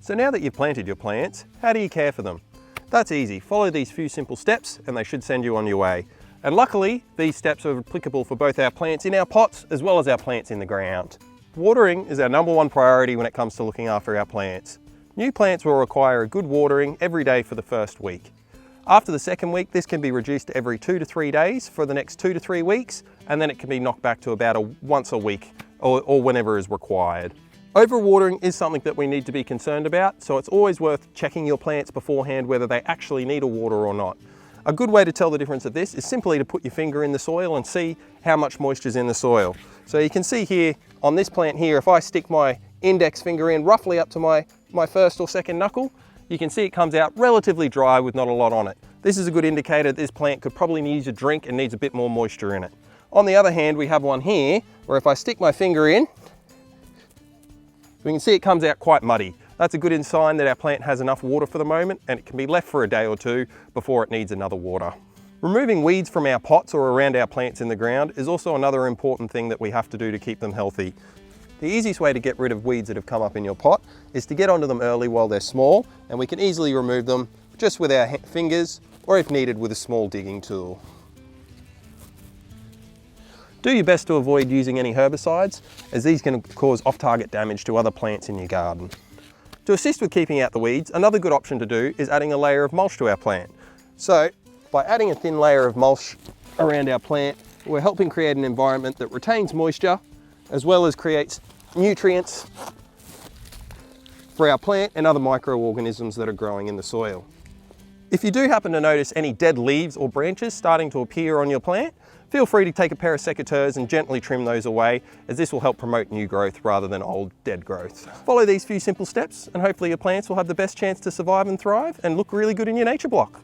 So now that you've planted your plants, how do you care for them? That's easy. Follow these few simple steps and they should send you on your way. And luckily, these steps are applicable for both our plants in our pots as well as our plants in the ground. Watering is our #1 priority when it comes to looking after our plants. New plants will require a good watering every day for the first week. After the second week, this can be reduced to every 2 to 3 days for the next 2 to 3 weeks, and then it can be knocked back to about once a week or whenever is required. Overwatering is something that we need to be concerned about, so it's always worth checking your plants beforehand whether they actually need a water or not. A good way to tell the difference of this is simply to put your finger in the soil and see how much moisture is in the soil. So you can see here on this plant here, if I stick my index finger in roughly up to my first or second knuckle, you can see it comes out relatively dry with not a lot on it. This is a good indicator that this plant could probably use a drink and needs a bit more moisture in it. On the other hand, we have one here where if I stick my finger in, we can see it comes out quite muddy. That's a good sign that our plant has enough water for the moment and it can be left for a day or two before it needs another water. Removing weeds from our pots or around our plants in the ground is also another important thing that we have to do to keep them healthy. The easiest way to get rid of weeds that have come up in your pot is to get onto them early while they're small, and we can easily remove them just with our fingers or if needed with a small digging tool. Do your best to avoid using any herbicides, as these can cause off-target damage to other plants in your garden. To assist with keeping out the weeds, another good option to do is adding a layer of mulch to our plant. So, by adding a thin layer of mulch around our plant, we're helping create an environment that retains moisture, as well as creates nutrients for our plant and other microorganisms that are growing in the soil. If you do happen to notice any dead leaves or branches starting to appear on your plant, feel free to take a pair of secateurs and gently trim those away, as this will help promote new growth rather than old dead growth. Follow these few simple steps and hopefully your plants will have the best chance to survive and thrive and look really good in your nature block.